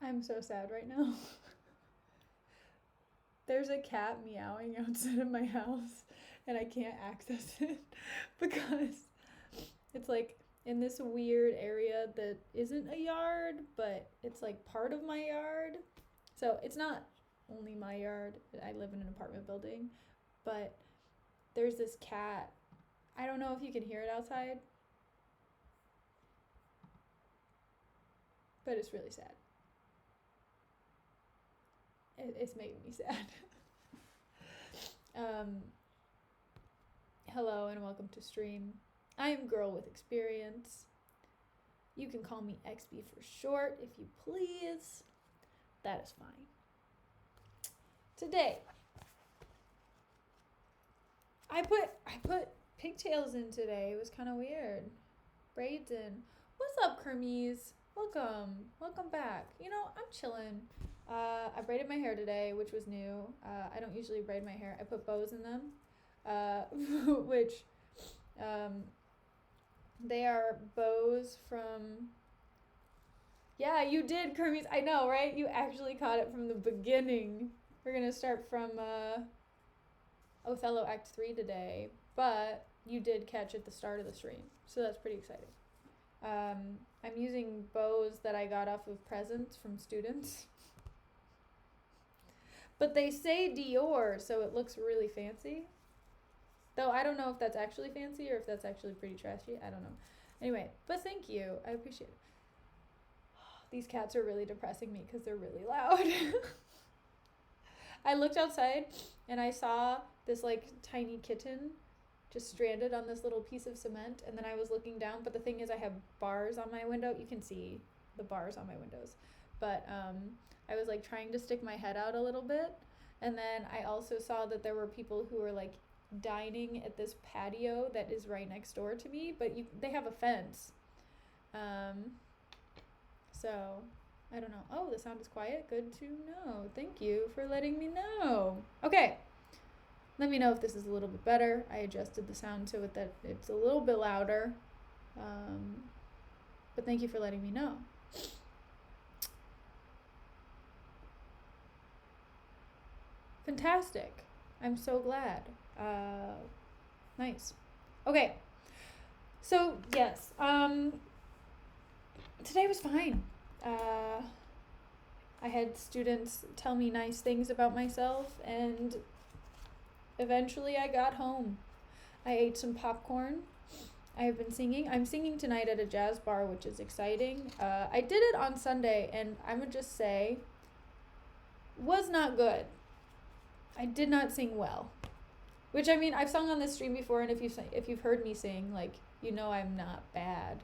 I'm so sad right now. There's a cat meowing outside of my house and I can't access it because it's like in this weird area that isn't a yard, but it's like part of my yard. So it's not only my yard. I live in an apartment building, but there's this cat. I don't know if you can hear it outside, but it's really sad. It's making me sad. Hello and welcome to stream. I am Girl with Experience. You can call me XB for short if you please. That is fine. Today, I put pigtails in today. It was kind of weird. Braids in. What's up, Kermies? Welcome back. You know, I'm chilling. I braided my hair today, which was new. I don't usually braid my hair. I put bows in them, which they are bows from... Yeah, you did, Kermies. I know, right? You actually caught it from the beginning. We're going to start from Othello Act 3 today, but you did catch at the start of the stream, so that's pretty exciting. I'm using bows that I got off of presents from students. But they say Dior, so it looks really fancy. Though I don't know if that's actually fancy or if that's actually pretty trashy. I don't know. Anyway, but thank you. I appreciate it. These cats are really depressing me because they're really loud. I looked outside and I saw this like tiny kitten just stranded on this little piece of cement, and then I was looking down, but the thing is I have bars on my window. You can see the bars on my windows. But I was like trying to stick my head out a little bit, and then I also saw that there were people who were like dining at this patio that is right next door to me, but they have a fence. So I don't know. Oh, the sound is quiet. Good to know. Thank you for letting me know. Okay. Let me know if this is a little bit better. I adjusted the sound to it that it's a little bit louder. But thank you for letting me know. Fantastic. I'm so glad. Nice. Okay. So, yes. Today was fine. I had students tell me nice things about myself, and eventually I got home. I ate some popcorn. I have been singing. I'm singing tonight at a jazz bar, which is exciting. I did it on Sunday, and I'm going to just say, was not good. I did not sing well. Which, I mean, I've sung on this stream before, and if you've heard me sing, like, you know I'm not bad.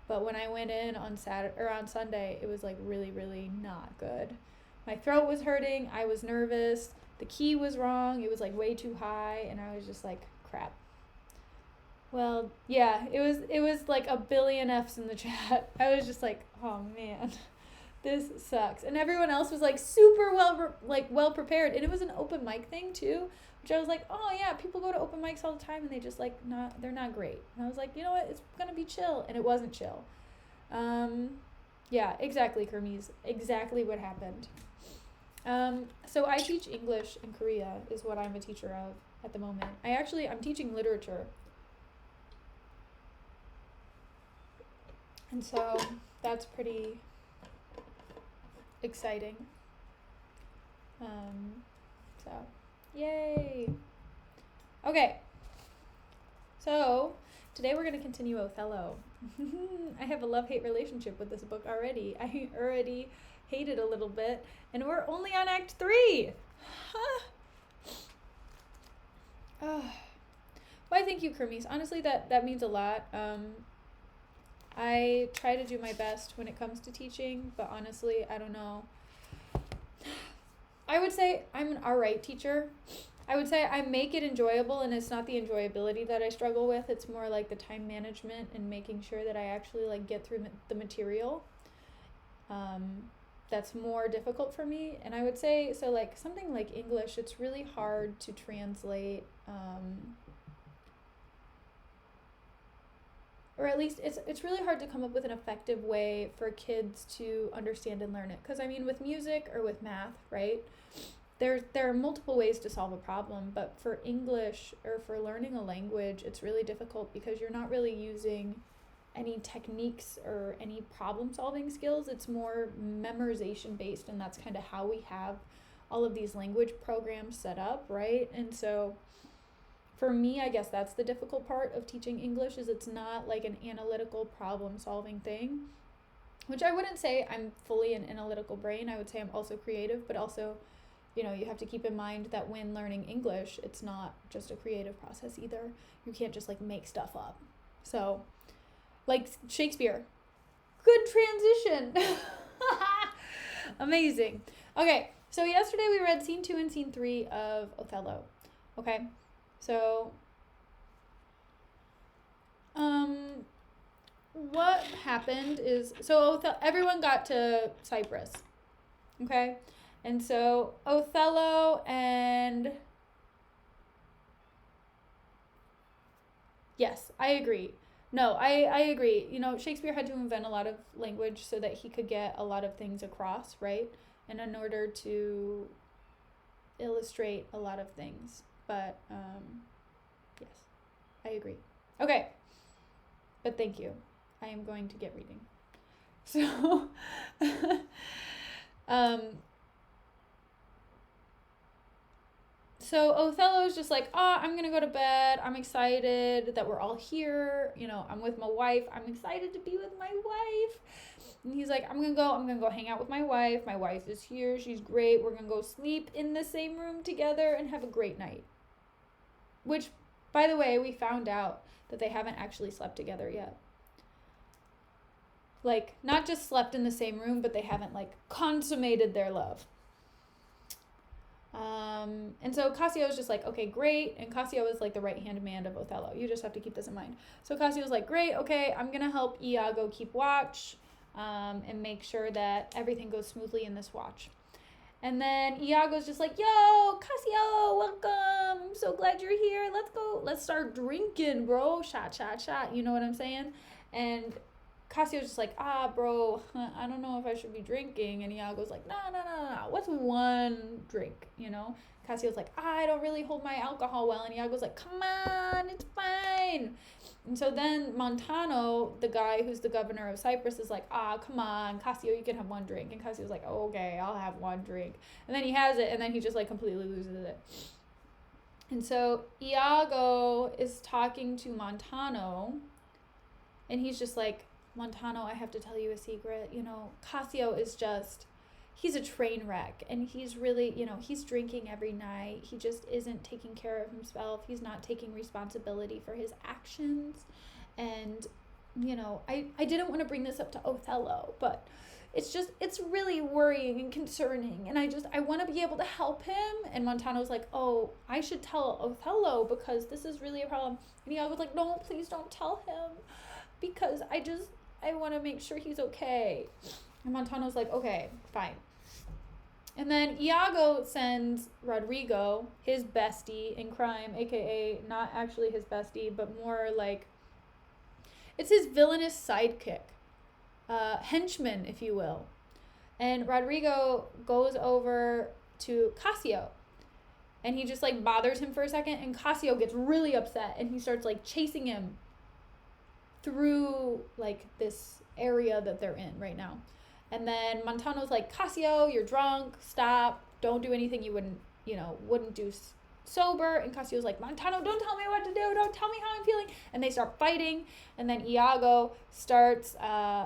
But when I went in on Sunday, it was like really, really not good. My throat was hurting. I was nervous. The key was wrong. It was like way too high, and I was just like, crap. Well, yeah, it was like a billion F's in the chat. I was just like, oh man, this sucks. And everyone else was like super well prepared, and it was an open mic thing too, which I was like, oh yeah, people go to open mics all the time and they just like they're not great. And I was like, you know what, it's gonna be chill, and it wasn't chill. Yeah, exactly, Kermies, exactly what happened. So I teach English in Korea is what I'm a teacher of at the moment. I'm teaching literature. And so that's pretty exciting. So, yay. Okay. So, today we're going to continue Othello. I have a love-hate relationship with this book already. I already hate it a little bit, and we're only on Act 3. Why, thank you, Kermies. Honestly, that means a lot. I try to do my best when it comes to teaching, but honestly, I don't know. I would say I'm an alright teacher. I would say I make it enjoyable, and it's not the enjoyability that I struggle with. It's more like the time management and making sure that I actually like get through the material. That's more difficult for me. And I would say, so like something like English, it's really hard to translate or at least it's really hard to come up with an effective way for kids to understand and learn it. Because I mean, with music or with math, right? There are multiple ways to solve a problem, but for English or for learning a language, it's really difficult because you're not really using any techniques or any problem solving skills. It's more memorization based, and that's kind of how we have all of these language programs set up, right? And so for me, I guess that's the difficult part of teaching English, is it's not like an analytical problem solving thing, which I wouldn't say I'm fully an analytical brain. I would say I'm also creative, but also, you know, you have to keep in mind that when learning English, it's not just a creative process either. You can't just like make stuff up. So like Shakespeare, good transition. Amazing. Okay, so yesterday we read scene 2 and scene 3 of Othello. Okay, so what happened is, so everyone got to Cyprus. Okay, and so Othello and, yes, I agree. No, I agree. You know, Shakespeare had to invent a lot of language so that he could get a lot of things across, right? And in order to illustrate a lot of things. But, yes, I agree. Okay, but thank you. I am going to get reading. So, so Othello's just like, I'm gonna go to bed. I'm excited that we're all here. You know, I'm with my wife. I'm excited to be with my wife. And he's like, I'm gonna go hang out with my wife. My wife is here. She's great. We're gonna go sleep in the same room together and have a great night. Which, by the way, we found out that they haven't actually slept together yet. Like, not just slept in the same room, but they haven't, like, consummated their love. And so Cassio's just like, okay, great. And Cassio is like the right-hand man of Othello. You just have to keep this in mind. So Cassio's like, great, okay, I'm going to help Iago keep watch, and make sure that everything goes smoothly in this watch. And then Iago's just like, yo, Cassio, welcome. I'm so glad you're here. Let's go. Let's start drinking, bro. Shot, shot, shot. You know what I'm saying? And Cassio's just like, bro, I don't know if I should be drinking. And Iago's like, no. What's one drink, you know? Cassio's like, I don't really hold my alcohol well. And Iago's like, come on, it's fine. And so then Montano, the guy who's the governor of Cyprus, is like, come on, Cassio, you can have one drink. And Cassio's like, oh, okay, I'll have one drink. And then he has it, and then he just like completely loses it. And so Iago is talking to Montano, and he's just like, Montano, I have to tell you a secret. You know, Cassio is just, he's a train wreck, and he's really, you know, he's drinking every night. He just isn't taking care of himself. He's not taking responsibility for his actions. And, you know, I didn't want to bring this up to Othello, but it's really worrying and concerning. And I want to be able to help him. And Montano's like, oh, I should tell Othello because this is really a problem. And Iago's like, no, please don't tell him because I want to make sure he's okay. And Montano's like, okay, fine. And then Iago sends Rodrigo, his bestie in crime, aka not actually his bestie, but more like, it's his villainous sidekick, henchman, if you will. And Rodrigo goes over to Cassio, and he just like bothers him for a second, and Cassio gets really upset, and he starts like chasing him through like this area that they're in right now. And then Montano's like, Cassio, you're drunk, stop, don't do anything you wouldn't do sober. And Cassio's like, Montano, don't tell me what to do, don't tell me how I'm feeling. And they start fighting, and then Iago starts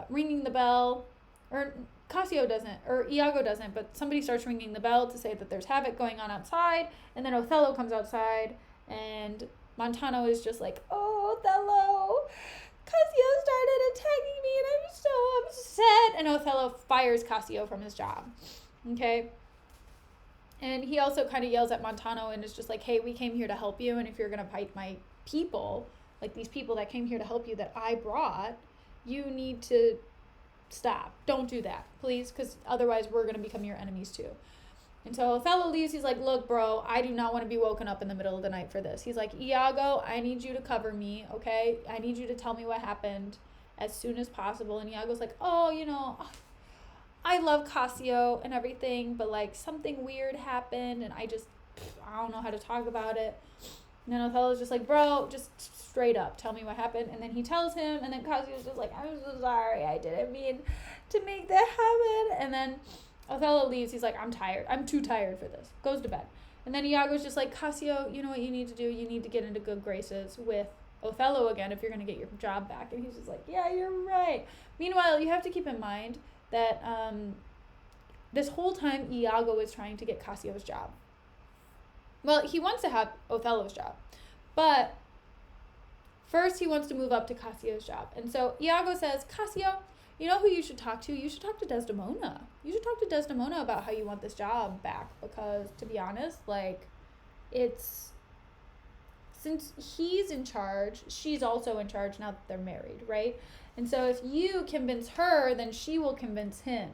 ringing the bell, or Cassio doesn't, or Iago doesn't, but somebody starts ringing the bell to say that there's havoc going on outside. And then Othello comes outside, and Montano is just like, oh, Othello, Cassio started attacking me and I'm so upset. And Othello fires Cassio from his job. Okay? And he also kind of yells at Montano and is just like, hey, we came here to help you, and if you're going to fight my people, like these people that came here to help you that I brought, you need to stop. Don't do that, please, because otherwise we're going to become your enemies too. And so Othello leaves. He's like, look, bro, I do not want to be woken up in the middle of the night for this. He's like, Iago, I need you to cover me, okay? I need you to tell me what happened as soon as possible. And Iago's like, oh, I love Cassio and everything, but like something weird happened and I don't know how to talk about it. And then Othello's just like, bro, just straight up, tell me what happened. And then he tells him, and then Cassio's just like, I'm so sorry, I didn't mean to make that happen. And then Othello leaves. He's like, I'm tired. I'm too tired for this. Goes to bed. And then Iago's just like, Cassio, you know what you need to do? You need to get into good graces with Othello again if you're going to get your job back. And he's just like, yeah, you're right. Meanwhile, you have to keep in mind that this whole time Iago is trying to get Cassio's job. Well, he wants to have Othello's job. But first he wants to move up to Cassio's job. And so Iago says, Cassio, you know who you should talk to? You should talk to Desdemona. You should talk to Desdemona about how you want this job back. Because, to be honest, since he's in charge, she's also in charge now that they're married, right? And so if you convince her, then she will convince him.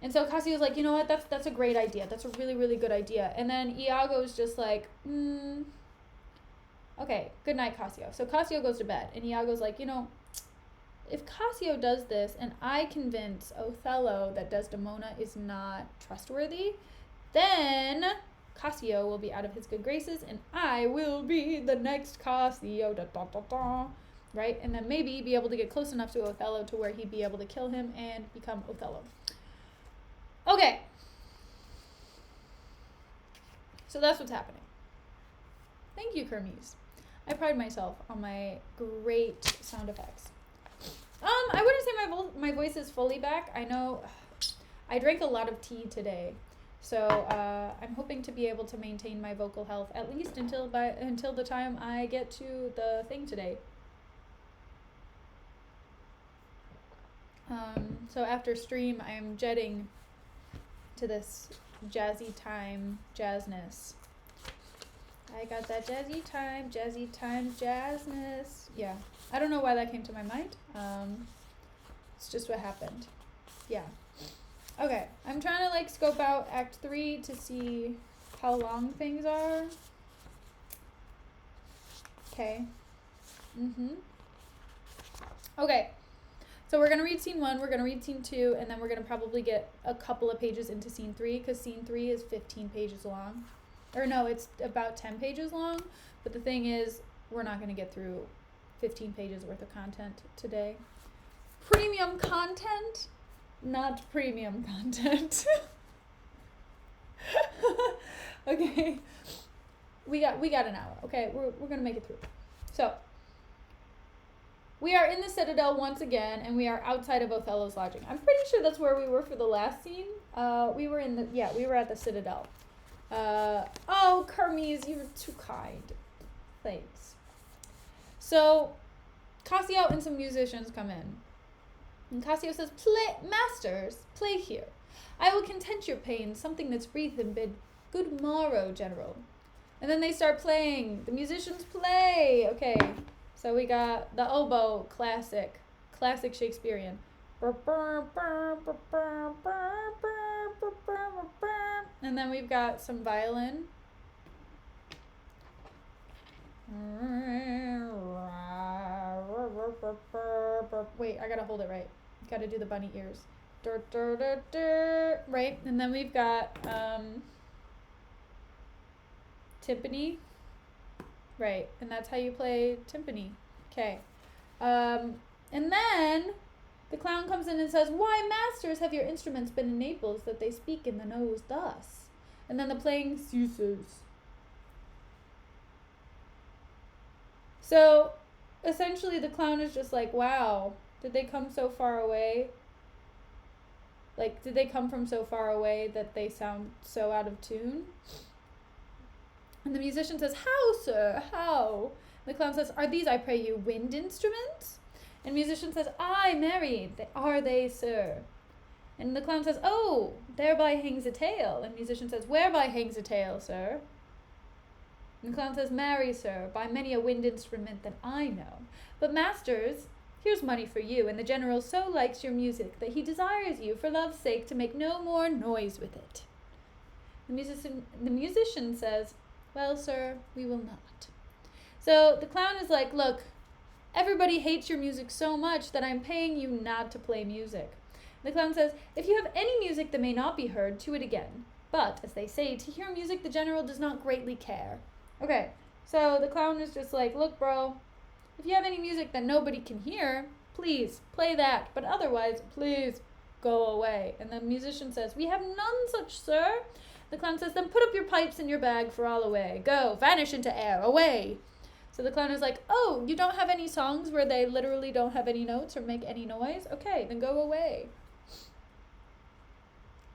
And so Cassio's like, you know what? That's a great idea. That's a really, really good idea. And then Iago's just like, okay, good night, Cassio. So Cassio goes to bed. And Iago's like, if Cassio does this and I convince Othello that Desdemona is not trustworthy, then Cassio will be out of his good graces and I will be the next Cassio, right? And then maybe be able to get close enough to Othello to where he'd be able to kill him and become Othello. Okay. So that's what's happening. Thank you, Kermes. I pride myself on my great sound effects. I wouldn't say my voice is fully back. I know I drank a lot of tea today. So I'm hoping to be able to maintain my vocal health at least until the time I get to the thing today. So after stream, I am jetting to this jazzy time jazzness. I got that jazzy time jazzness. Yeah. I don't know why that came to my mind. It's just what happened. Yeah. Okay. I'm trying to scope out Act 3 to see how long things are. Okay. Okay. So we're going to read scene 1, we're going to read scene 2, and then we're going to probably get a couple of pages into scene 3, because scene 3 is 15 pages long. Or no, it's about 10 pages long, but the thing is, we're not going to get through 15 pages worth of content today. Premium content, not premium content. Okay. We got an hour. Okay, we're going to make it through. So, we are in the Citadel once again, and we are outside of Othello's lodging. I'm pretty sure that's where we were for the last scene. We were at the Citadel. Oh, Kermes, you're too kind. Thanks. So, Cassio and some musicians come in. And Cassio says, Masters, play here. I will content your pain, something that's brief and bid good morrow, General. And then they start playing. The musicians play. Okay. So we got the oboe, classic Shakespearean. And then we've got some violin. Wait, I gotta hold it right. Gotta do the bunny ears. Right? And then we've got timpani. Right, and that's how you play timpani. Okay. And then the clown comes in and says, why, masters, have your instruments been in Naples that they speak in the nose thus? And then the playing ceases. So, essentially the clown is just like, wow, did they come so far away? Did they come from so far away that they sound so out of tune? And the musician says, how, sir, how? The clown says, are these, I pray you, wind instruments? And the musician says, aye, marry, are they, sir? And the clown says, oh, thereby hangs a tale. And the musician says, whereby hangs a tale, sir? And the clown says, marry, sir, by many a wind instrument that I know. But masters, here's money for you, and the general so likes your music that he desires you, for love's sake, to make no more noise with it. The musician says, "Well, sir, we will not." So the clown is like, "Look, everybody hates your music so much that I'm paying you not to play music." The clown says, "If you have any music that may not be heard, to it again. But, as they say, to hear music the general does not greatly care." Okay, so the clown is just like, "Look, bro, if you have any music that nobody can hear, please play that. But otherwise, please go away." And the musician says, "We have none such, sir." The clown says, "Then put up your pipes in your bag for all away. Go, vanish into air, away." So the clown is like, "Oh, you don't have any songs where they literally don't have any notes or make any noise? Okay, then go away."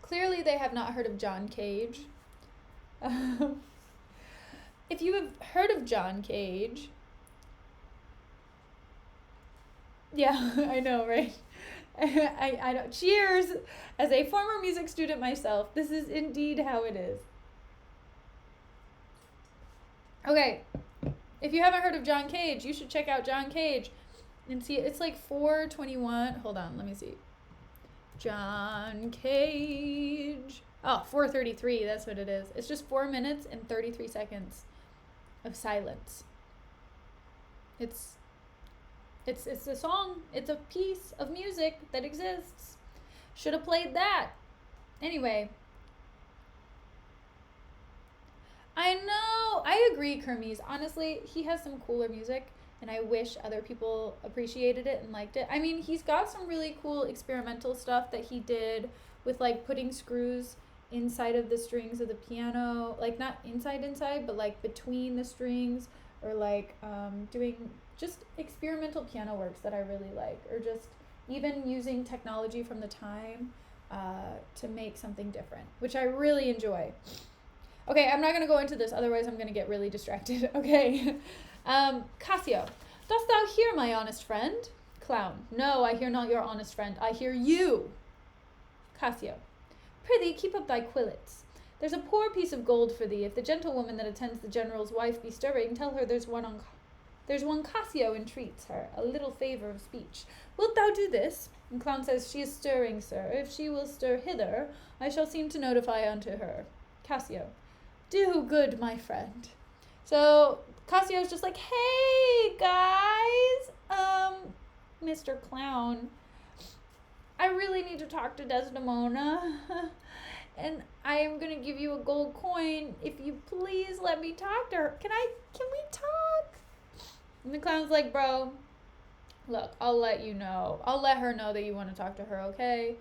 Clearly they have not heard of John Cage. If you have heard of John Cage, yeah, I know, right? I know. Cheers! As a former music student myself, this is indeed how it is. Okay, if you haven't heard of John Cage, you should check out John Cage and see. It's like 4:21. Hold on, let me see. John Cage. Oh, 4:33, that's what it is. It's just 4 minutes and 33 seconds of silence. It's a song. It's a piece of music that exists. Should have played that. Anyway. I know. I agree, Kermes. Honestly, he has some cooler music, and I wish other people appreciated it and liked it. I mean, he's got some really cool experimental stuff that he did with, like, putting screws inside of the strings of the piano. Like, not inside, but, like, between the strings, or, like, doing just experimental piano works that I really like, or just even using technology from the time to make something different, which I really enjoy. Okay, I'm not going to go into this, otherwise I'm going to get really distracted. Okay. Cassio, dost thou hear, my honest friend? Clown, no, I hear not your honest friend, I hear you. Cassio, prithee keep up thy quillets. There's a poor piece of gold for thee. If the gentlewoman that attends the general's wife be stirring, tell her there's one Cassio entreats her, a little favour of speech. Wilt thou do this? And Clown says, she is stirring, sir. If she will stir hither, I shall seem to notify unto her. Cassio, do good, my friend. So Cassio's just like, hey, guys, Mr. Clown, I really need to talk to Desdemona, and I am going to give you a gold coin if you please let me talk to her. Can we talk? And the clown's like, bro, look, I'll let her know that you want to talk to her, okay?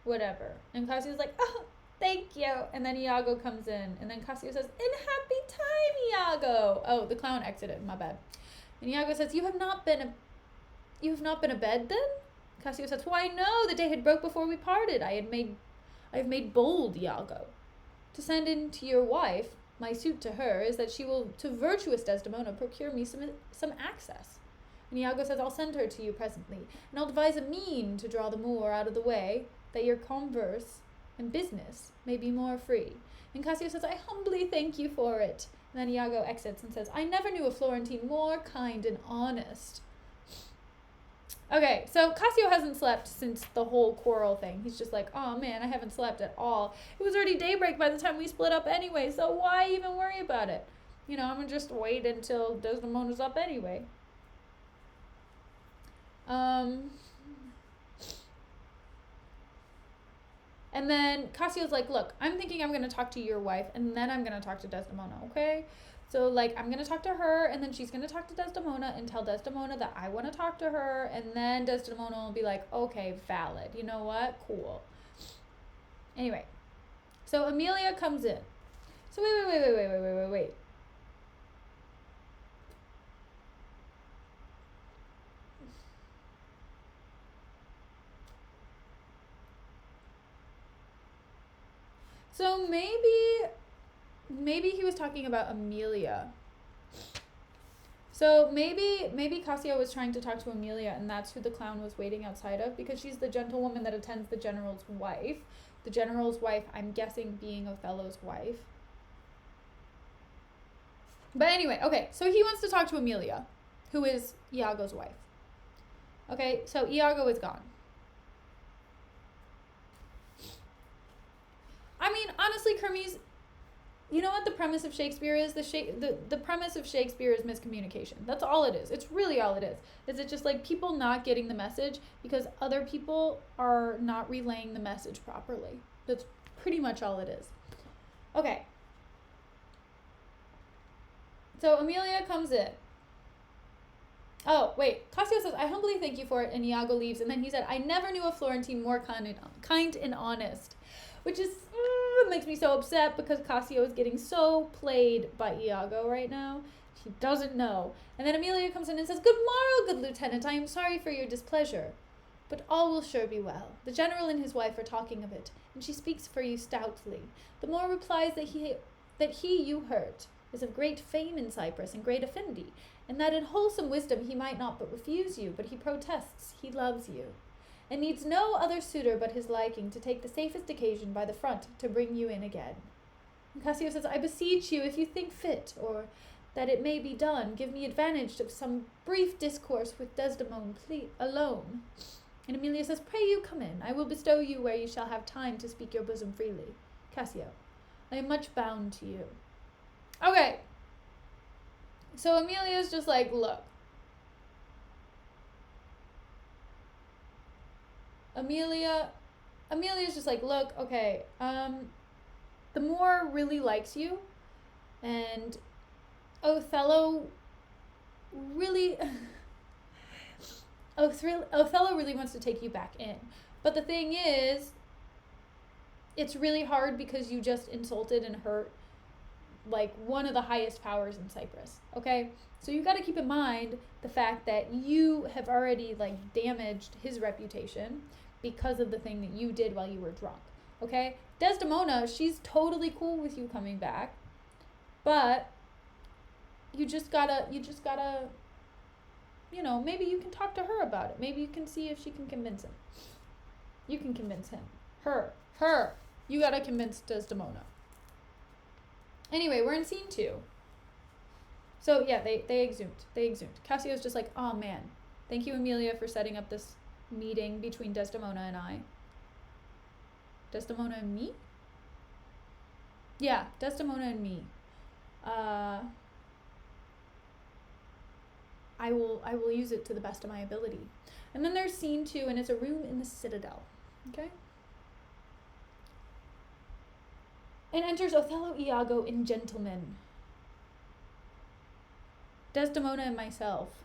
Whatever. And Cassio's like, oh, thank you. And then Iago comes in, and then Cassio says, in happy time, Iago. Oh, the clown exited, my bad. And Iago says, you have not been abed then? Cassio says, why no, the day had broke before we parted. I have made bold, Iago, to send in to your wife. My suit to her is that she will, to virtuous Desdemona, procure me some access. And Iago says, I'll send her to you presently, and I'll devise a mean to draw the Moor out of the way, that your converse and business may be more free. And Cassio says, I humbly thank you for it. And then Iago exits and says, I never knew a Florentine more kind and honest. Okay, so Cassio hasn't slept since the whole quarrel thing. He's just like, oh man, I haven't slept at all. It was already daybreak by the time we split up anyway, so why even worry about it? You know, I'm gonna just wait until Desdemona's up anyway. And then Cassio's like, look, I'm thinking I'm gonna talk to your wife, and then I'm gonna talk to Desdemona, okay? So, like, I'm going to talk to her, and then she's going to talk to Desdemona and tell Desdemona that I want to talk to her, and then Desdemona will be like, okay, valid. You know what? Cool. Anyway, so Amelia comes in. So, wait. So, maybe he was talking about Amelia. So maybe Cassio was trying to talk to Amelia, and that's who the clown was waiting outside of, because she's the gentlewoman that attends the general's wife. The general's wife, I'm guessing, being Othello's wife. But anyway, okay, so he wants to talk to Amelia, who is Iago's wife. Okay, so Iago is gone. I mean, honestly, honestly, Kermes, you know what the premise of Shakespeare is? The premise of Shakespeare is miscommunication. That's all it is. It's really all it is. Is it just like people not getting the message because other people are not relaying the message properly? That's pretty much all it is. Okay. So Emilia comes in. Oh, wait. Cassio says, I humbly thank you for it, and Iago leaves. And then he said, I never knew a Florentine more kind and honest. Which is, makes me so upset because Cassio is getting so played by Iago right now. He doesn't know. And then Emilia comes in and says, Good morrow, good lieutenant. I am sorry for your displeasure. But all will sure be well. The general and his wife are talking of it, and she speaks for you stoutly. The Moor replies that he you hurt is of great fame in Cyprus and great affinity, and that in wholesome wisdom he might not but refuse you, but he protests he loves you, and needs no other suitor but his liking to take the safest occasion by the front to bring you in again. And Cassio says, I beseech you, if you think fit, or that it may be done, give me advantage of some brief discourse with Desdemona alone. And Emilia says, Pray you come in. I will bestow you where you shall have time to speak your bosom freely. Cassio, I am much bound to you. Okay. So Emilia's just like, look. Amelia's just like, look, okay, the Moor really likes you, and Othello really wants to take you back in. But the thing is, it's really hard because you just insulted and hurt like one of the highest powers in Cyprus. Okay? So you got to keep in mind the fact that you have already like damaged his reputation because of the thing that you did while you were drunk. Okay? Desdemona, she's totally cool with you coming back. But you just gotta, you know, maybe you can talk to her about it. Maybe you can see if she can convince him. You can convince him. Her. You gotta convince Desdemona. Anyway, we're in scene 2. So yeah, they exhumed. Cassio's just like, oh man, thank you, Emilia, for setting up this meeting between Desdemona and I. Desdemona and me? Yeah, Desdemona and me. I will use it to the best of my ability. And then there's scene 2, and it's a room in the citadel. Okay? And enters Othello, Iago, and gentlemen. Desdemona and myself.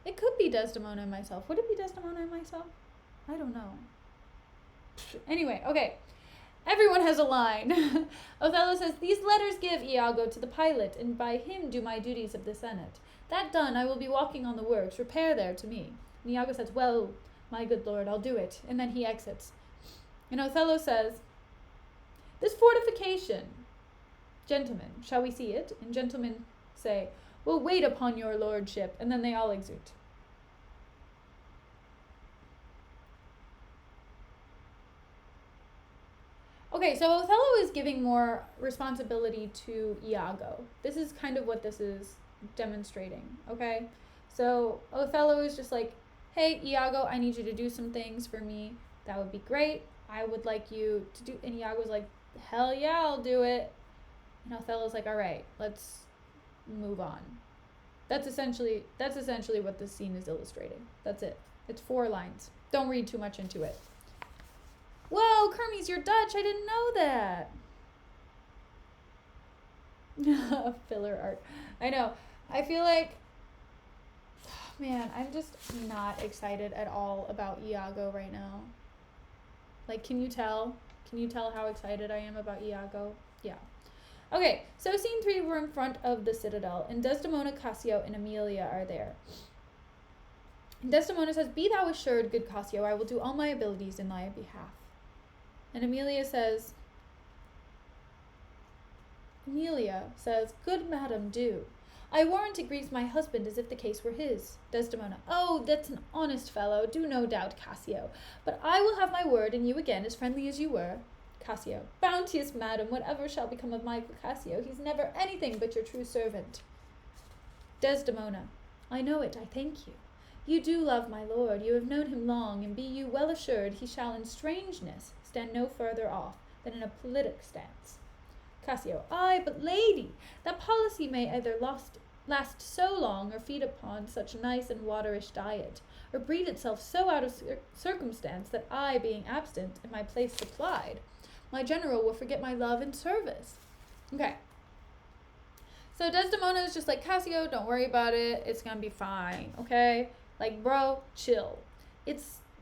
It could be Desdemona and myself. Would it be Desdemona and myself? I don't know. Anyway, okay. Everyone has a line. Othello says, These letters give Iago to the pilot, and by him do my duties of the Senate. That done, I will be walking on the works. Repair there to me. And Iago says, Well, my good lord, I'll do it. And then he exits. And Othello says, This fortification, gentlemen, shall we see it? And gentlemen say, We'll wait upon your lordship. And then they all exit. Okay, so Othello is giving more responsibility to Iago. This is kind of what this is demonstrating, okay? So Othello is just like, hey, Iago, I need you to do some things for me. That would be great. I would like you to do, and Iago's like, hell yeah, I'll do it. And Othello's like, all right, let's move on. That's essentially what this scene is illustrating. That's it. It's 4 lines. Don't read too much into it. Whoa, Kermes, you're Dutch. I didn't know that. Filler art. I know. I feel like, man, I'm just not excited at all about Iago right now. Like, can you tell? Can you tell how excited I am about Iago? Yeah. Okay, so scene 3, we're in front of the citadel, and Desdemona, Cassio, and Emilia are there. And Desdemona says, Be thou assured, good Cassio, I will do all my abilities in thy behalf. And Emilia says, Good madam, do. I warrant it grieves my husband as if the case were his. Desdemona, oh, that's an honest fellow, do no doubt, Cassio. But I will have my word, and you again, as friendly as you were. Cassio, bounteous madam, whatever shall become of my Cassio, he's never anything but your true servant. Desdemona, I know it, I thank you. You do love my lord, you have known him long, and be you well assured he shall in strangeness stand no further off than in a politic stance. Cassio. Ay, but lady, that policy may either last so long, or feed upon such nice and waterish diet, or breed itself so out of circumstance, that I, being absent, and my place supplied, my general will forget my love and service. Okay. So Desdemona is just like, Cassio, don't worry about it. It's gonna be fine, okay? Like, bro, chill.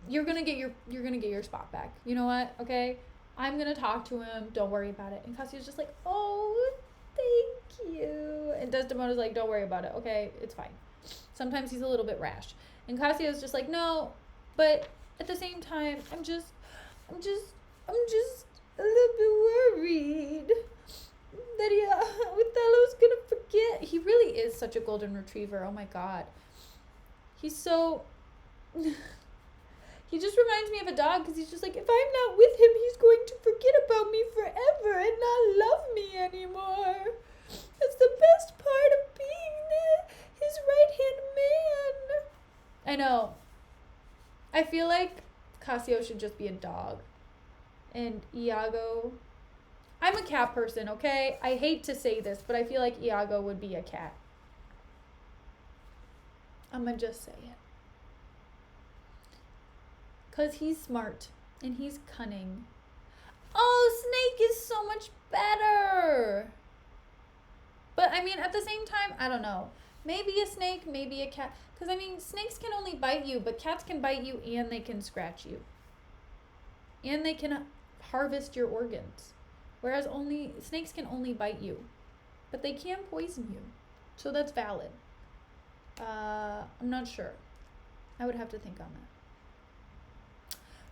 You're gonna get your spot back. You know what? Okay? I'm gonna talk to him. Don't worry about it. And Cassio's just like, oh, thank you. And Desdemona's like, don't worry about it. Okay, it's fine. Sometimes he's a little bit rash. And Cassio's just like, no, but at the same time, I'm just a little bit worried that Othello's gonna forget. He really is such a golden retriever. Oh my god. He's so... He just reminds me of a dog, because he's just like, if I'm not with him, he's going to forget about me forever and not love me anymore. That's the best part of being his right-hand man. I know. I feel like Cassio should just be a dog. And Iago... I'm a cat person, okay? I hate to say this, but I feel like Iago would be a cat. I'm gonna just say it. Because he's smart and he's cunning. Oh, Snake is so much better. But I mean, at the same time, I don't know. Maybe a snake, maybe a cat. Because I mean, snakes can only bite you, but cats can bite you and they can scratch you. And they can harvest your organs. Whereas snakes can only bite you. But they can poison you. So that's valid. I'm not sure. I would have to think on that.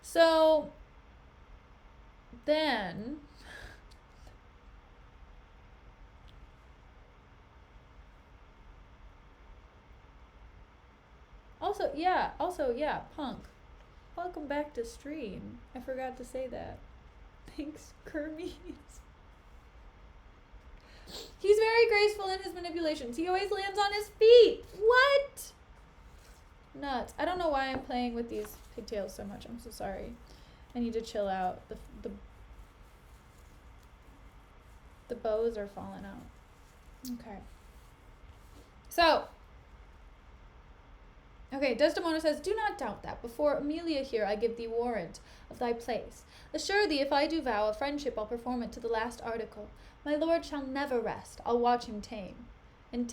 So then also yeah, Punk. Welcome back to stream. I forgot to say that. Thanks, Kermes. He's very graceful in his manipulations. He always lands on his feet. What? Nuts. I don't know why I'm playing with these pigtails so much. I'm so sorry. I need to chill out. The bows are falling out. Okay. So. Okay, Desdemona says, do not doubt that. Before Amelia here, I give thee warrant of thy place. Assure thee, if I do vow a friendship, I'll perform it to the last article. My lord shall never rest. I'll watch him tame. And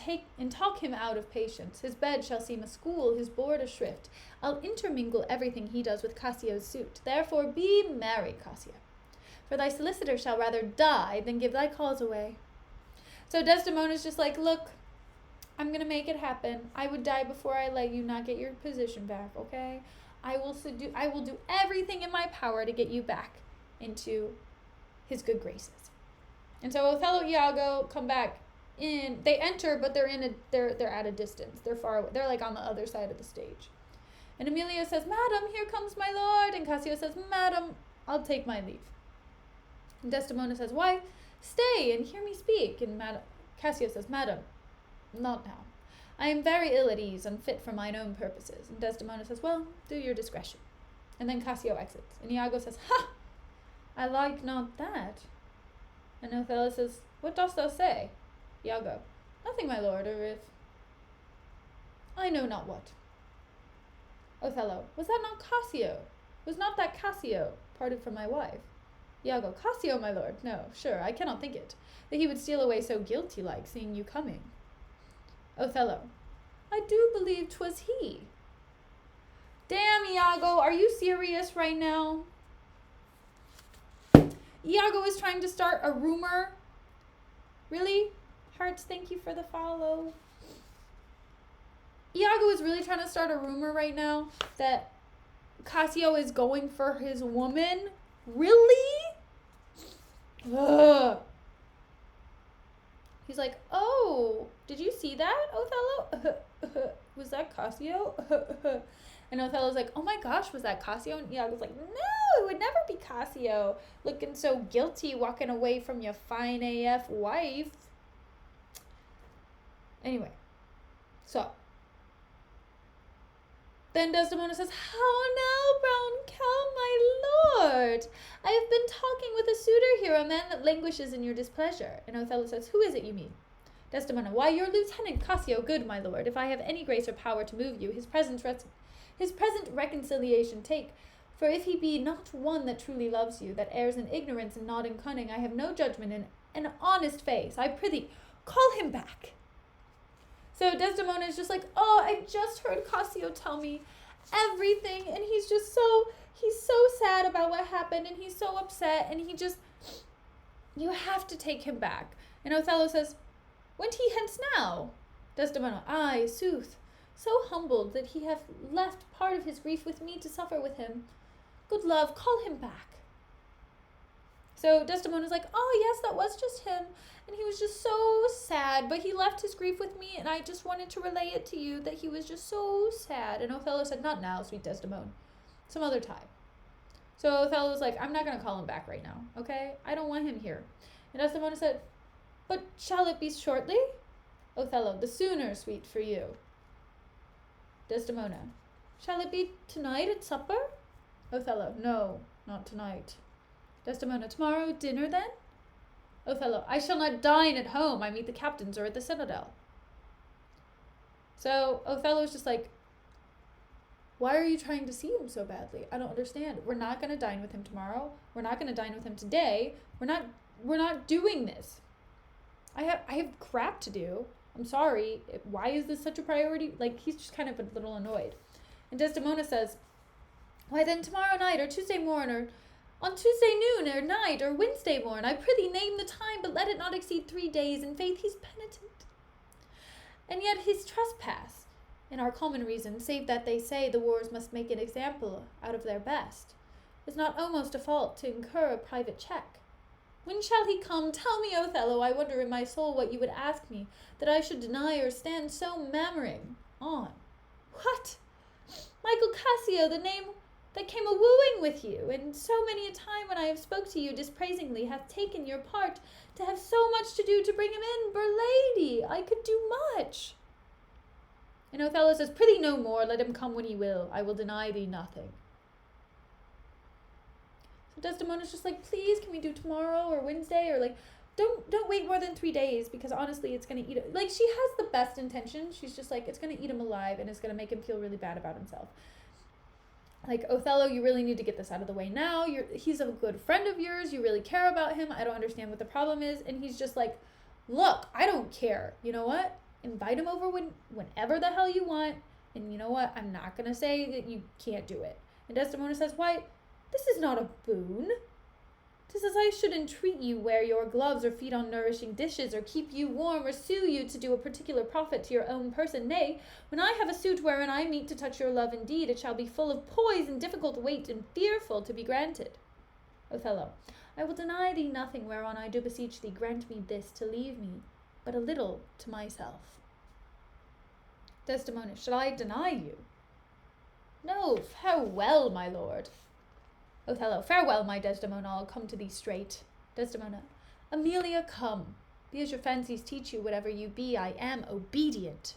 talk him out of patience. His bed shall seem a school, his board a shrift. I'll intermingle everything he does with Cassio's suit. Therefore be merry, Cassio. For thy solicitor shall rather die than give thy cause away. So Desdemona's just like, look, I'm gonna make it happen. I would die before I let you not get your position back, okay? I will do everything in my power to get you back into his good graces. And so Othello and Iago come back in. They enter, but they're at a distance. They're far away. They're like on the other side of the stage. And Emilia says, Madam, here comes my lord. And Cassio says, Madam, I'll take my leave. And Desdemona says, why? Stay and hear me speak. And Cassio says, Madam, not now. I am very ill at ease and fit for mine own purposes. And Desdemona says, well, do your discretion. And then Cassio exits. And Iago says, ha! I like not that. And Othello says, what dost thou say? Iago, nothing, my lord, or if... I know not what. Othello, was that not Cassio? Was not that Cassio parted from my wife? Iago, Cassio, my lord, no, sure, I cannot think it, that he would steal away so guilty-like, seeing you coming. Othello, I do believe 'twas he. Damn, Iago, are you serious right now? Iago is trying to start a rumor. Really? Hearts, thank you for the follow. Iago is really trying to start a rumor right now that Cassio is going for his woman. Really? Ugh. He's like, oh, did you see that, Othello? Was that Cassio? And Othello's like, oh my gosh, was that Cassio? And Iago's like, no, it would never be Cassio. Looking so guilty, walking away from your fine AF wife. Anyway, so Then Desdemona says, "How now, brown cow, my lord? I have been talking with a suitor here, a man that languishes in your displeasure." And Othello says, "Who is it you mean?" Desdemona, "Why, your lieutenant Cassio, good my lord. If I have any grace or power to move you, his present reconciliation take. For if he be not one that truly loves you, that errs in ignorance and not in cunning, I have no judgment in an honest face. I prithee, call him back." So Desdemona is just like, "Oh, I just heard Cassio tell me everything, and he's so sad about what happened, and he's so upset, and you have to take him back." And Othello says, "Went he hence now?" Desdemona, "Aye, sooth, so humbled that he hath left part of his grief with me to suffer with him. Good love, call him back." So Desdemona's like, "Oh yes, that was just him, and he was just so sad, but he left his grief with me, and I just wanted to relay it to you that he was just so sad." And Othello said, "Not now, sweet Desdemona, some other time." So Othello was like, "I'm not going to call him back right now, okay? I don't want him here." And Desdemona said, "But shall it be shortly?" Othello, "The sooner, sweet, for you." Desdemona, "Shall it be tonight at supper?" Othello, "No, not tonight." Desdemona, "Tomorrow dinner then?" Othello, "I shall not dine at home. I meet the captains or at the citadel." So Othello's just like, "Why are you trying to see him so badly? I don't understand. We're not going to dine with him tomorrow. We're not going to dine with him today. We're not doing this. I have crap to do. I'm sorry. Why is this such a priority?" Like, he's just kind of a little annoyed. And Desdemona says, "Why then tomorrow night or Tuesday morn or on Tuesday noon or night or Wednesday morn, I prithee name the time, but let it not exceed 3 days. In faith he's penitent. And yet he's trespass. In our common reason, save that they say the wars must make an example out of their best, is not almost a fault to incur a private check. When shall he come? Tell me, Othello, I wonder in my soul what you would ask me, that I should deny or stand so mammering on. What? Michael Cassio, the name that came a-wooing with you, and so many a time when I have spoke to you dispraisingly hath taken your part, to have so much to do to bring him in, lady, I could do much." And Othello says, "Prithee no more, let him come when he will, I will deny thee nothing." So Desdemona's just like, "Please, can we do tomorrow or Wednesday, or like, don't wait more than 3 days, because honestly it's gonna eat it." Like, she has the best intentions. She's just like, it's gonna eat him alive, and it's gonna make him feel really bad about himself. Like, "Othello, you really need to get this out of the way now. He's a good friend of yours. You really care about him. I don't understand what the problem is." And he's just like, "Look, I don't care. You know what? Invite him over whenever the hell you want. And you know what? I'm not going to say that you can't do it." And Desdemona says, "Why, this is not a boon. 'Tis as I should entreat you wear your gloves or feed on nourishing dishes or keep you warm or sue you to do a particular profit to your own person. Nay, when I have a suit wherein I meet to touch your love indeed, it shall be full of poise and difficult weight and fearful to be granted." Othello, "I will deny thee nothing, whereon I do beseech thee, grant me this, to leave me but a little to myself." Desdemona, "Shall I deny you?" "No, farewell, my lord." Othello, "Farewell, my Desdemona, I'll come to thee straight." Desdemona, "Emilia, come. Be as your fancies teach you, whatever you be, I am obedient."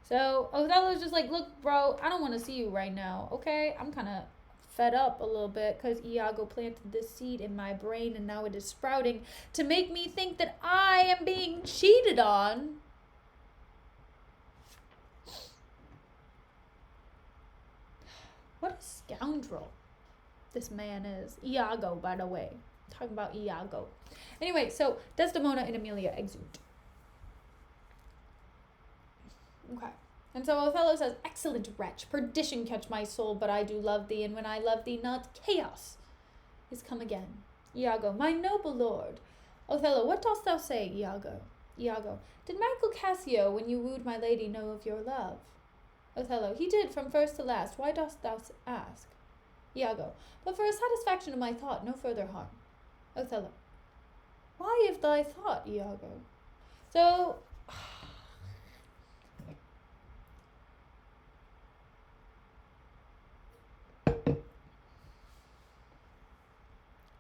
So Othello's just like, "Look, bro, I don't want to see you right now, okay? I'm kind of fed up a little bit because Iago planted this seed in my brain, and now it is sprouting to make me think that I am being cheated on." What a scoundrel this man is. Iago, by the way. I'm talking about Iago. Anyway, so Desdemona and Emilia exude. Okay. And so Othello says, "Excellent wretch, perdition catch my soul, but I do love thee, and when I love thee not, chaos is come again." Iago, "My noble lord." Othello, "What dost thou say, Iago?" Iago, "Did Michael Cassio, when you wooed my lady, know of your love?" Othello, "He did from first to last. Why dost thou ask?" Iago, "But for a satisfaction of my thought, no further harm." Othello, "Why of thy thought, Iago?" So,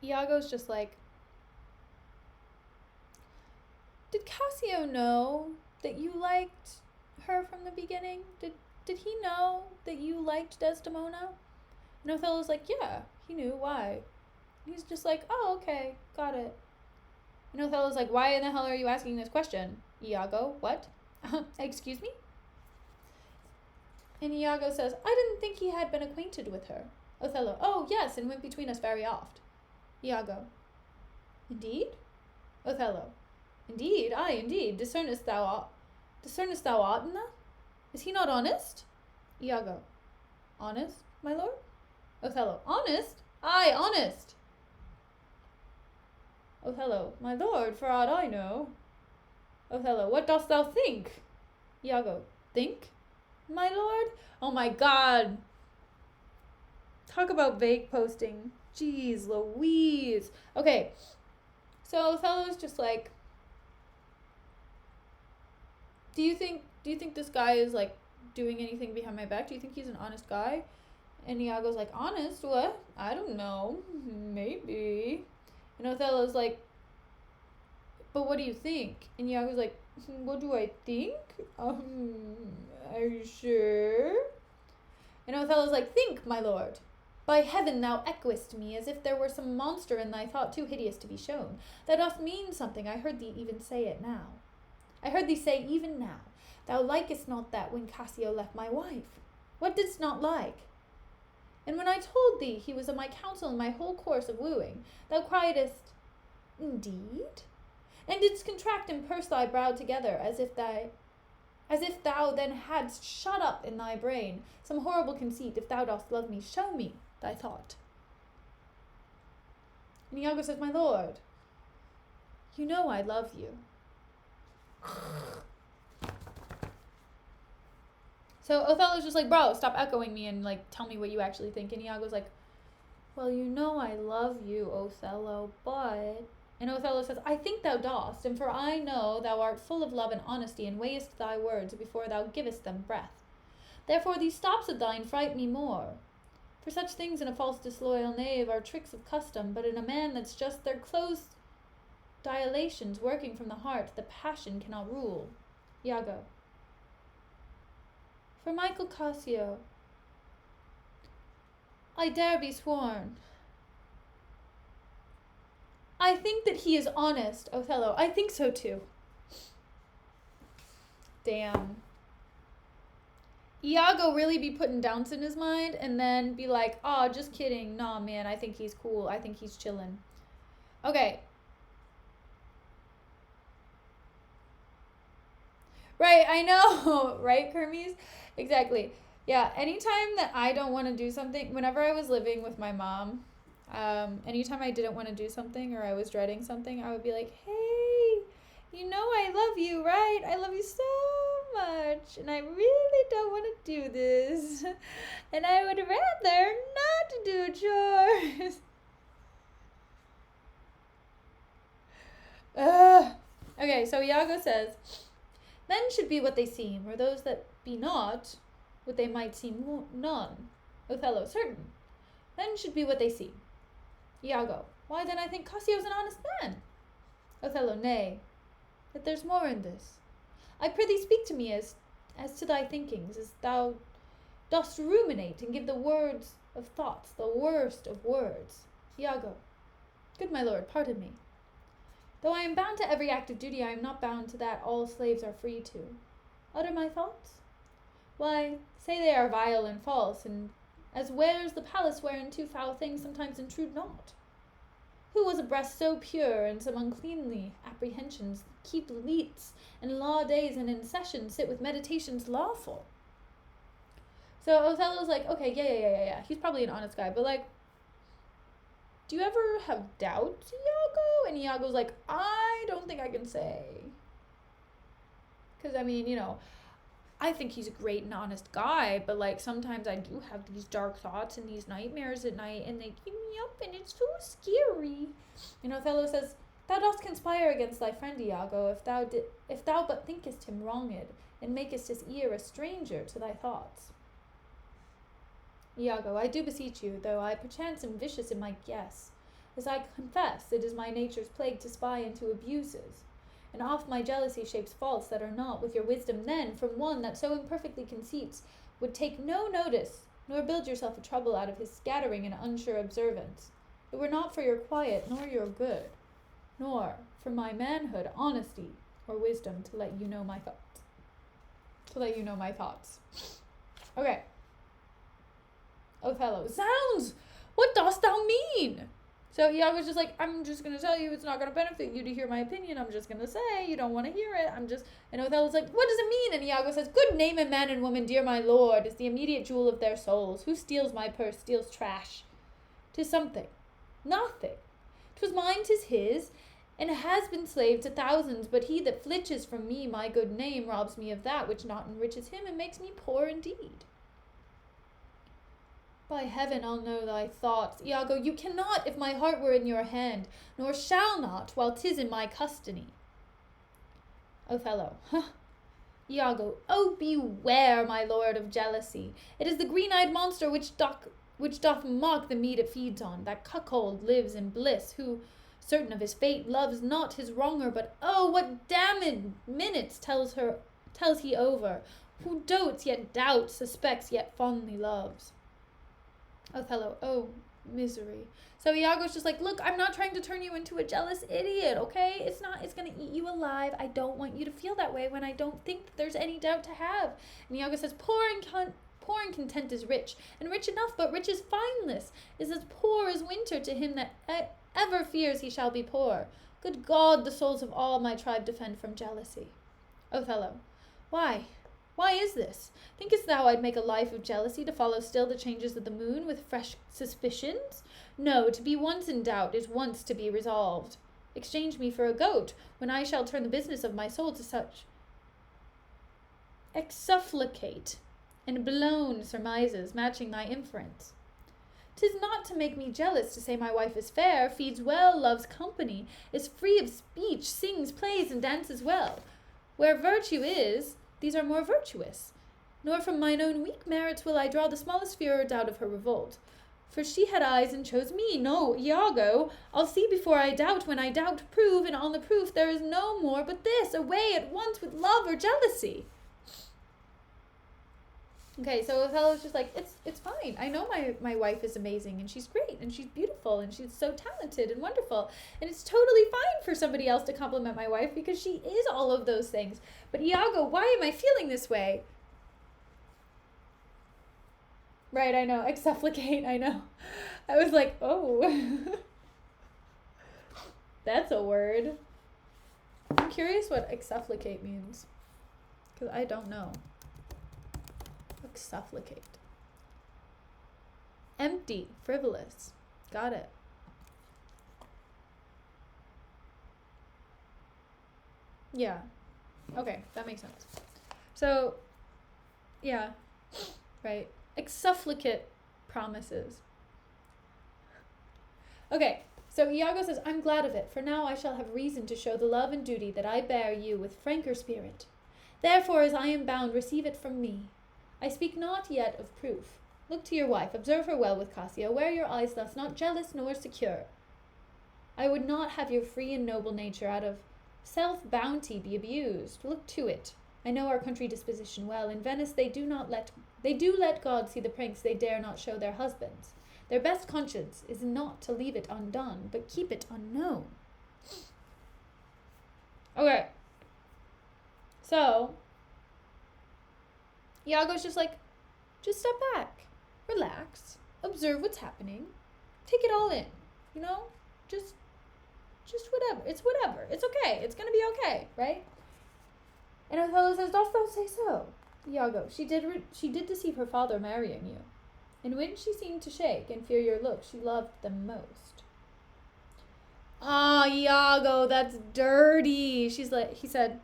Iago's just like, "Did Cassio know that you liked her from the beginning? did he know that you liked Desdemona? And Othello's like, yeah, he knew. Why? And he's just like, oh, okay, got it. And Othello's like, why in the hell are you asking this question? Iago, what? Excuse me? And Iago says, I didn't think he had been acquainted with her. Othello, oh, yes, and went between us very oft. Iago, indeed? Othello, indeed, aye, indeed. Discernest thou aught in that? Is he not honest? Iago, honest, my lord? Othello, honest? Aye, honest. Othello, my lord, for aught I know. Othello, what dost thou think? Iago, think? My lord? Oh my god. Talk about vague posting. Jeez Louise. Okay, so Othello's just like, do you think this guy is like doing anything behind my back? Do you think he's an honest guy? And Iago's like, honest? What? I don't know. Maybe. And Othello's like, but what do you think? And Iago's like, what do I think? Are you sure? And Othello's like, think, my lord. By heaven, thou echoest me as if there were some monster in thy thought too hideous to be shown. Thou dost mean something. I heard thee even say it now. I heard thee say even now, thou likest not that when Cassio left my wife. What didst not like? And when I told thee he was of my counsel in my whole course of wooing, thou criedest, indeed? And didst contract and purse thy brow together, as if thou then hadst shut up in thy brain some horrible conceit. If thou dost love me, show me thy thought. And Iago says, my lord, you know I love you. So Othello's just like, bro, stop echoing me and like tell me what you actually think. And Iago's like, well, you know I love you, Othello, but... And Othello says, I think thou dost, and for I know thou art full of love and honesty, and weighest thy words before thou givest them breath. Therefore these stops of thine fright me more. For such things in a false disloyal knave are tricks of custom, but in a man that's just their close dilations working from the heart, the passion cannot rule. Iago. For Michael Cassio, I dare be sworn. I think that he is honest, Othello. I think so too. Damn. Iago really be putting doubts in his mind and then be like, oh, just kidding. Nah, man, I think he's cool. I think he's chilling. Okay. Right, I know. Right, Kermes? Exactly. Yeah, anytime that I don't want to do something, whenever I was living with my mom, anytime I didn't want to do something or I was dreading something, I would be like, hey, you know I love you, right? I love you so much, and I really don't want to do this, and I would rather not do chores. Okay, so Iago says, men should be what they seem, or those that be not what they might seem none. Othello, certain. Men should be what they seem. Iago, why then I think Cassio's an honest man. Othello, nay, that there's more in this. I prithee speak to me as to thy thinkings, as thou dost ruminate and give the words of thoughts, the worst of words. Iago, good my lord, pardon me. Though I am bound to every act of duty, I am not bound to that all slaves are free to. Utter my thoughts? Why, say they are vile and false, and as where's the palace wherein two foul things sometimes intrude not? Who was a breast so pure, and some uncleanly apprehensions keep leets and law days, and in session sit with meditations lawful? So Othello's like, okay, yeah, he's probably an honest guy, but like, do you ever have doubts, Iago? And Iago's like, I don't think I can say. Because, I mean, you know, I think he's a great and honest guy, but like sometimes I do have these dark thoughts and these nightmares at night, and they keep me up, and it's so scary. And Othello says, thou dost conspire against thy friend Iago, if thou but thinkest him wronged, and makest his ear a stranger to thy thoughts. Iago, I do beseech you, though I perchance am vicious in my guess, as I confess it is my nature's plague to spy into abuses, and oft my jealousy shapes faults that are not with your wisdom then from one that so imperfectly conceits would take no notice, nor build yourself a trouble out of his scattering and unsure observance. It were not for your quiet, nor your good, nor for my manhood, honesty, or wisdom to let you know my thoughts. Okay. Othello. Zounds! What dost thou mean? So Iago's just like, I'm just going to tell you it's not going to benefit you to hear my opinion. I'm just going to say you don't want to hear it. And Othello's like, what does it mean? And Iago says, good name of man and woman, dear my lord, is the immediate jewel of their souls. Who steals my purse steals trash. 'Tis something. Nothing. 'Twas mine, 'tis his, and has been slave to thousands, but he that flitches from me my good name robs me of that which not enriches him and makes me poor indeed. By heaven, I'll know thy thoughts. Iago, you cannot if my heart were in your hand, nor shall not while 'tis in my custody. Othello. Iago, oh, beware, my lord, of jealousy. It is the green-eyed monster which doth mock the meat it feeds on. That cuckold lives in bliss, who, certain of his fate, loves not his wronger, but oh, what damned minutes tells he over, who dotes yet doubts, suspects yet fondly loves. Othello, oh, misery. So Iago's just like, look, I'm not trying to turn you into a jealous idiot, okay? It's going to eat you alive. I don't want you to feel that way when I don't think that there's any doubt to have. And Iago says, poor and content is rich, and rich enough, but rich is fineless, is as poor as winter to him that ever fears he shall be poor. Good God, the souls of all my tribe defend from jealousy. Othello, why? Why is this? Thinkest thou I'd make a life of jealousy to follow still the changes of the moon with fresh suspicions? No, to be once in doubt is once to be resolved. Exchange me for a goat, when I shall turn the business of my soul to such exsufflicate and blown surmises, matching thy inference. 'Tis not to make me jealous to say my wife is fair, feeds well, loves company, is free of speech, sings, plays, and dances well. Where virtue is, these are more virtuous. Nor from mine own weak merits will I draw the smallest fear or doubt of her revolt. For she had eyes and chose me. No, Iago, I'll see before I doubt. When I doubt, prove, and on the proof there is no more but this, away at once with love or jealousy. Okay, so Othello's just like, it's fine. I know my wife is amazing, and she's great, and she's beautiful, and she's so talented and wonderful, and it's totally fine for somebody else to compliment my wife because she is all of those things. But Iago, why am I feeling this way? Right, I know. Exsufflicate, I know. I was like, oh. That's a word. I'm curious what exsufflicate means, because I don't know. Exsufflicate. Empty, frivolous. Got it. Yeah. Okay, that makes sense. So, yeah, right. Exsufflicate promises. Okay, so Iago says, I'm glad of it, for now I shall have reason to show the love and duty that I bear you with franker spirit. Therefore, as I am bound, receive it from me. I speak not yet of proof. Look to your wife, observe her well with Cassio, wear your eyes thus, not jealous nor secure. I would not have your free and noble nature out of self-bounty be abused. Look to it. I know our country disposition well. In Venice they do let God see the pranks they dare not show their husbands. Their best conscience is not to leave it undone, but keep it unknown. Okay. So, Iago's just like, just step back, relax, observe what's happening, take it all in, you know, just whatever, it's okay, it's gonna be okay, right? And Othello says, dost thou say so? Iago, she did deceive her father marrying you, and when she seemed to shake and fear your look, she loved them most. Ah, Iago, that's dirty. He said,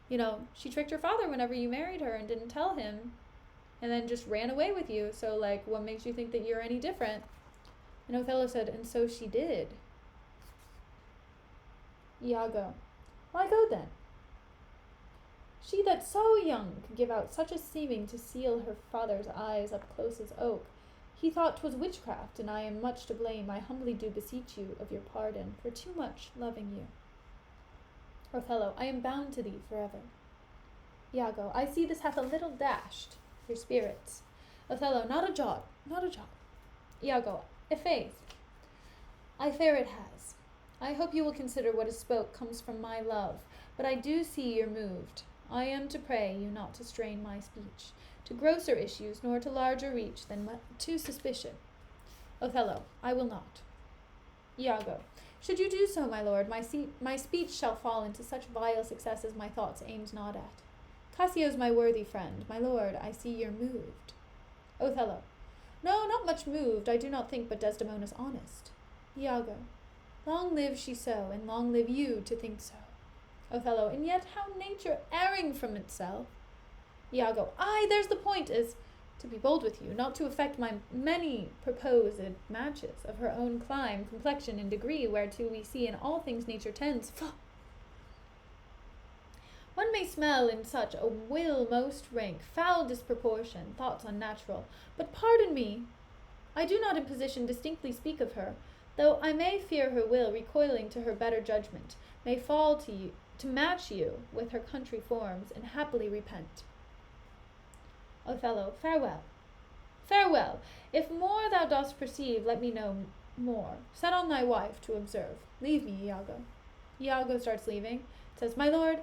you know, she tricked your father whenever you married her and didn't tell him, and then just ran away with you. So, like, what makes you think that you're any different? And Othello said, and so she did. Iago, why go then? She that so young could give out such a seeming to seal her father's eyes up close as oak, he thought 'twas witchcraft, and I am much to blame. I humbly do beseech you of your pardon for too much loving you. Othello, I am bound to thee forever. Iago, I see this hath a little dashed. Your spirits. Othello, not a jot, not a jot. Iago, i'faith, I fear it has. I hope you will consider what is spoke comes from my love, but I do see you're moved. I am to pray you not to strain my speech to grosser issues, nor to larger reach than to suspicion. Othello, I will not. Iago, should you do so, my lord, my speech shall fall into such vile success as my thoughts aimed not at. Cassio's my worthy friend, my lord, I see you're moved. Othello, no, not much moved, I do not think but Desdemona's honest. Iago, long live she so, and long live you to think so. Othello, and yet how nature erring from itself. Iago, aye, there's the point, is to be bold with you, not to affect my many proposed matches of her own clime, complexion, and degree, whereto we see in all things nature tends. One may smell in such a will most rank, foul disproportion, thoughts unnatural. But pardon me, I do not in position distinctly speak of her, though I may fear her will, recoiling to her better judgment, may fall to you, to match you with her country forms, and happily repent. Othello, farewell. Farewell. If more thou dost perceive, let me know more. Set on thy wife to observe. Leave me, Iago. Iago starts leaving. Says, my lord,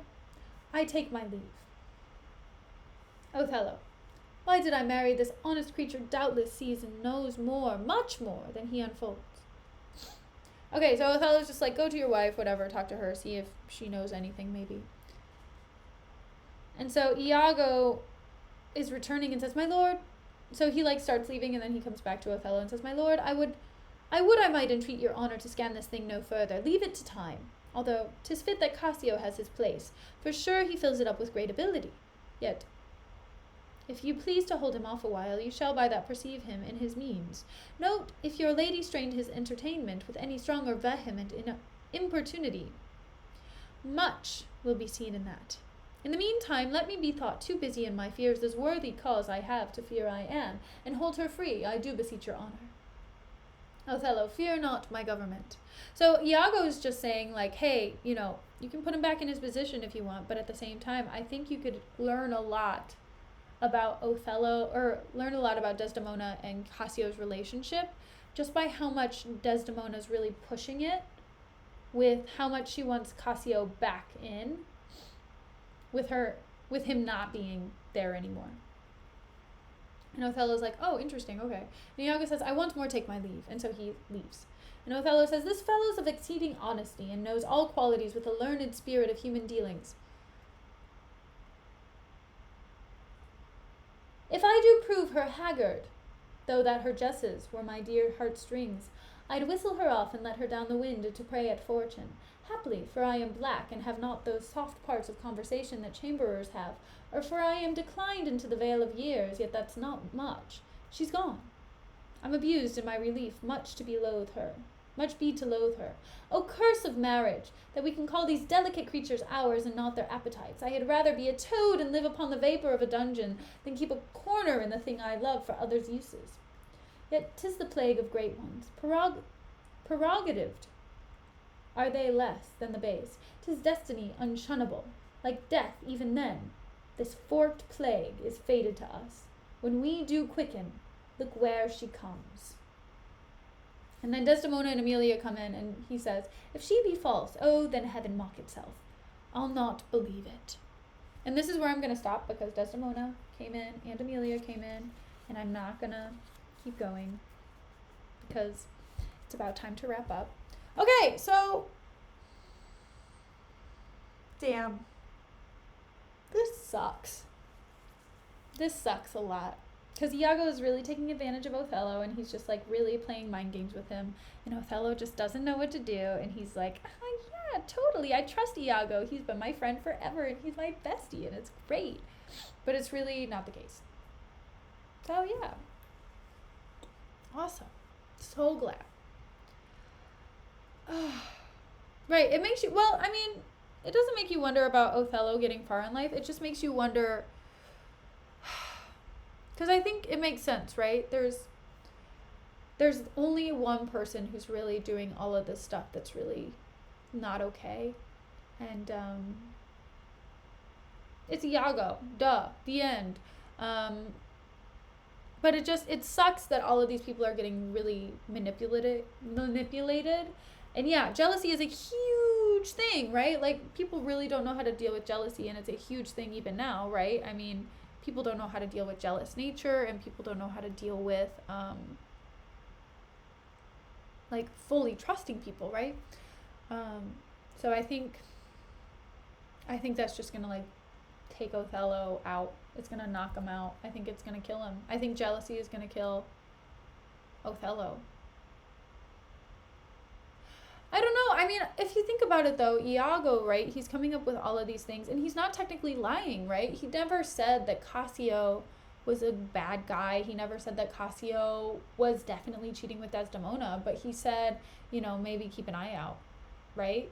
I take my leave. Othello, why did I marry this honest creature? Doubtless sees and knows more, much more, than he unfolds. Okay, so Othello's just like, go to your wife, whatever, talk to her, see if she knows anything, maybe. And so Iago is returning and says, my lord. So he starts leaving, and then he comes back to Othello and says, my lord, I might entreat your honor to scan this thing no further. Leave it to time. Although 'tis fit that Cassio has his place, for sure he fills it up with great ability. Yet, if you please to hold him off a while, you shall by that perceive him in his means. Note, if your lady strained his entertainment with any strong or vehement importunity, much will be seen in that. In the meantime, let me be thought too busy in my fears as worthy cause I have to fear I am, and hold her free, I do beseech your honor. Othello, fear not my government. So Iago is just saying, hey, you can put him back in his position if you want, but at the same time, I think you could learn a lot about Othello, or learn a lot about Desdemona and Cassio's relationship, just by how much Desdemona's really pushing it, with how much she wants Cassio back in, with him not being there anymore. And Othello's like, oh, interesting, okay. And Iago says, I once more take my leave, and so he leaves. And Othello says, this fellow's of exceeding honesty, and knows all qualities with a learned spirit of human dealings. If I do prove her haggard, though that her jesses were my dear heartstrings, I'd whistle her off and let her down the wind to prey at fortune. Haply, for I am black, and have not those soft parts of conversation that chamberers have, or for I am declined into the vale of years, yet that's not much. She's gone. I'm abused in my relief, much be to loathe her. O curse of marriage, that we can call these delicate creatures ours and not their appetites. I had rather be a toad and live upon the vapor of a dungeon than keep a corner in the thing I love for others' uses. Yet 'tis the plague of great ones, prerogatived are they less than the base. 'Tis destiny unshunnable, like death even then. This forked plague is fated to us. When we do quicken, look where she comes. And then Desdemona and Emilia come in, and he says, if she be false, oh, then heaven mock itself. I'll not believe it. And this is where I'm going to stop, because Desdemona came in and Emilia came in, and I'm not going to keep going because it's about time to wrap up. Okay, so damn. This sucks. This sucks a lot. Because Iago is really taking advantage of Othello, and he's just really playing mind games with him. And Othello just doesn't know what to do, and he's like, yeah, totally, I trust Iago. He's been my friend forever, and he's my bestie, and it's great. But it's really not the case. So yeah. Awesome. So glad. Right, it makes you, it doesn't make you wonder about Othello getting far in life. It just makes you wonder, because I think it makes sense, right? There's only one person who's really doing all of this stuff that's really not okay. And it's Iago. Duh. The end. but it sucks that all of these people are getting really manipulated. And yeah, jealousy is a huge thing, right? Like, people really don't know how to deal with jealousy, and it's a huge thing even now, right? I mean, people don't know how to deal with jealous nature, and people don't know how to deal with like fully trusting people, right? So I think that's just gonna like take Othello out. It's gonna knock him out. I think it's gonna kill him. I think jealousy is gonna kill Othello. I don't know. I mean, if you think about it though, Iago, right? He's coming up with all of these things, and he's not technically lying, right? He never said that Cassio was a bad guy. He never said that Cassio was definitely cheating with Desdemona, but he said, maybe keep an eye out, right?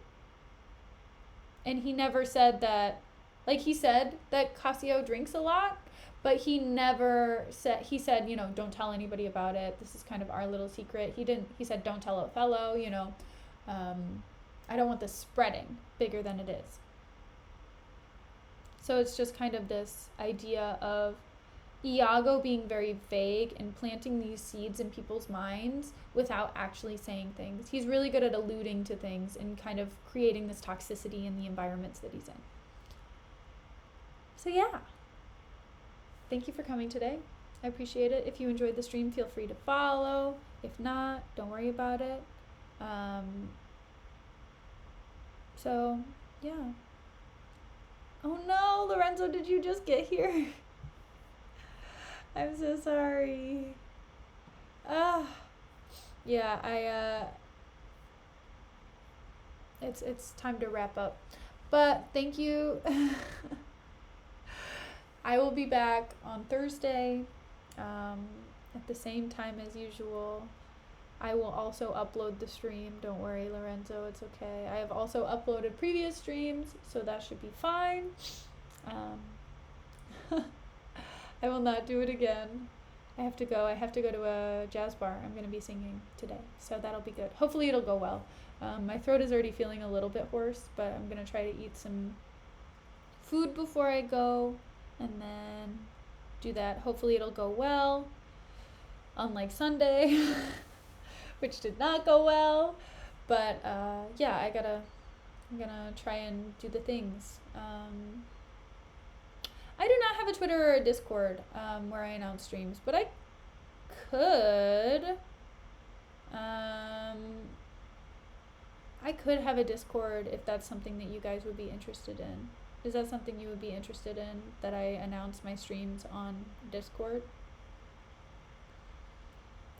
And he never said that, like, he said that Cassio drinks a lot, but he never said, don't tell anybody about it. This is kind of our little secret. He said, don't tell Othello, I don't want this spreading bigger than it is. So it's just kind of this idea of Iago being very vague and planting these seeds in people's minds without actually saying things. He's really good at alluding to things and kind of creating this toxicity in the environments that he's in. So yeah, thank you for coming today. I appreciate it. If you enjoyed the stream, feel free to follow. If not, don't worry about it. So yeah. Oh no, Lorenzo, did you just get here? I'm so sorry. Yeah, it's time to wrap up. But thank you. I will be back on Thursday, at the same time as usual. I will also upload the stream. Don't worry, Lorenzo, it's okay. I have also uploaded previous streams, so that should be fine. I will not do it again. I have to go to a jazz bar. I'm going to be singing today, so that'll be good. Hopefully it'll go well. My throat is already feeling a little bit hoarse, but I'm going to try to eat some food before I go, and then do that. Hopefully it'll go well, unlike Sunday, which did not go well. But yeah, I'm gonna try and do the things. I do not have a Twitter or a Discord where I announce streams, but I could have a Discord if that's something that you guys would be interested in. Is that something you would be interested in, that I announce my streams on Discord?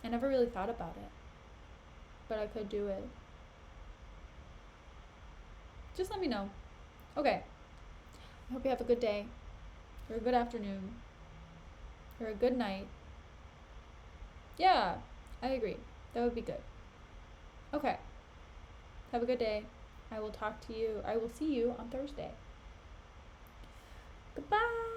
I never really thought about it, but I could do it. Just let me know. Okay. I hope you have a good day, or a good afternoon, or a good night. Yeah, I agree. That would be good. Okay. Have a good day. I will see you on Thursday. Goodbye.